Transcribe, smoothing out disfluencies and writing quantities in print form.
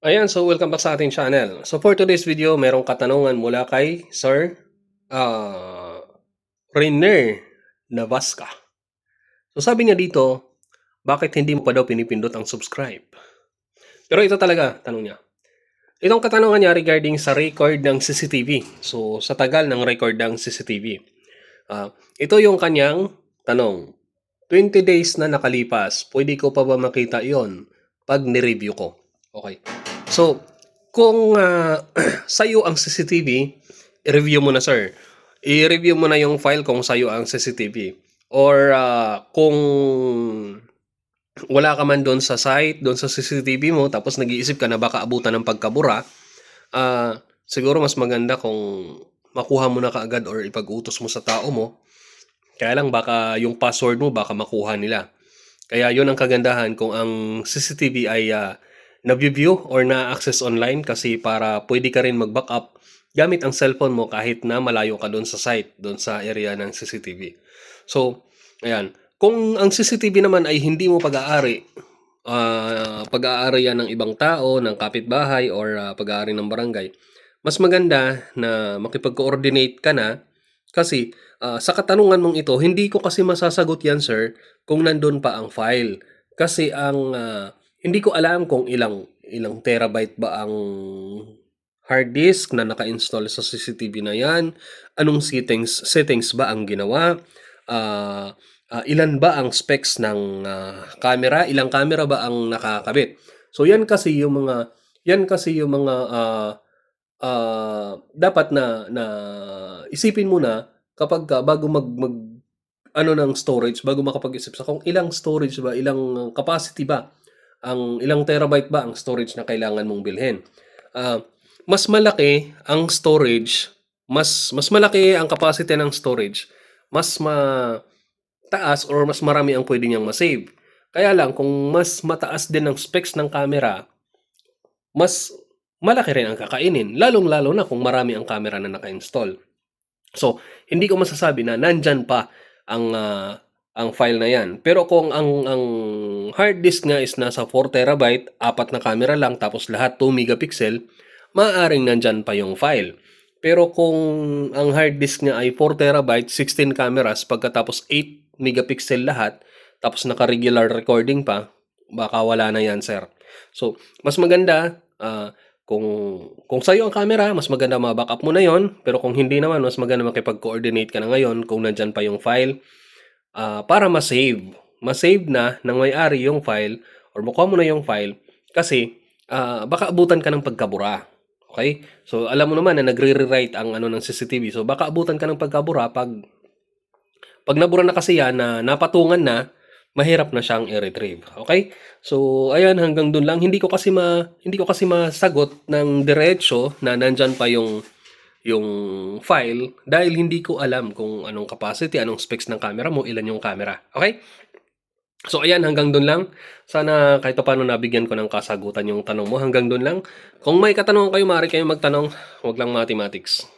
Ayan, so welcome back sa ating channel. So for today's video, merong katanungan mula kay Sir uh, Rainer Navasca. So sabi niya dito, bakit hindi mo pa daw pinipindot ang subscribe? Pero ito talaga, tanong niya. Itong katanungan niya regarding sa record ng CCTV. So sa tagal ng record ng CCTV. Ito yung kanyang tanong. 20 days na nakalipas, pwede ko pa ba makita yon pag nireview ko? Okay. So, kung sa'yo ang CCTV, i-review mo na, sir. I-review mo na yung file kung sa'yo ang CCTV. Or kung wala ka man doon sa site, doon sa CCTV mo, tapos nag-iisip ka na baka abutan ng pagkabura, siguro mas maganda kung makuha mo na kaagad or ipag-utos mo sa tao mo. Kaya lang baka yung password mo baka makuha nila. Kaya yun ang kagandahan kung ang CCTV ay na-view or na-access online kasi para pwede ka rin mag-backup gamit ang cellphone mo kahit na malayo ka doon sa site, doon sa area ng CCTV. So, ayan. Kung ang CCTV naman ay hindi mo pag-aari, pag-aari yan ng ibang tao, ng kapitbahay or pag-aari ng barangay, mas maganda na makipag-coordinate ka na kasi sa katanungan mong ito, hindi ko kasi masasagot yan, sir, kung nandun pa ang file. Kasi hindi ko alam kung ilang terabyte ba ang hard disk na naka-install sa CCTV na yan, anong settings ba ang ginawa, ilan ba ang specs ng camera, ilang camera ba ang nakakabit. So yan kasi yung mga dapat na isipin mo na kapag bago mag ano ng storage, bago makapag-isip sa kung ilang storage ba, ilang capacity ba, ang ilang terabyte ba ang storage na kailangan mong bilhin. Mas malaki ang storage, mas malaki ang capacity ng storage, mas mataas or mas marami ang pwede niyang ma-save. Kaya lang kung mas mataas din ang specs ng camera, mas malaki rin ang kakainin, lalong-lalo na kung marami ang camera na naka-install. So, hindi ko masasabi na nandyan pa ang file na yan. Pero kung ang hard disk nga is nasa 4 terabyte, 4 na camera lang, tapos lahat 2 megapixel, maaaring nandyan pa yung file. Pero kung ang hard disk niya ay 4 terabyte, 16 cameras, pagkatapos 8 megapixel lahat, tapos naka-regular recording pa, baka wala na yan, sir. So, mas maganda, kung sa'yo ang camera, mas maganda ma-backup mo na yon. Pero kung hindi naman, mas maganda makipag-coordinate ka na ngayon kung nandyan pa yung file para ma-save. Ma-save na ng may-ari yung file or makuha mo na yung file kasi baka abutan ka ng pagkabura. Okay? So, alam mo naman na nagre-rewrite ang ng CCTV. So, baka abutan ka ng pagkabura pag nabura na kasi yan na napatungan na, mahirap na siyang i-retrieve. Okay? So, ayan, hanggang dun lang. Hindi ko kasi masagot ng diretso na nandyan pa yung file dahil hindi ko alam kung anong capacity, anong specs ng camera mo, ilan yung camera. Okay? So, ayan, hanggang dun lang. Sana kahit paano nabigyan ko ng kasagutan yung tanong mo. Hanggang dun lang. Kung may katanungan kayo, maaari kayong magtanong. Huwag lang mathematics.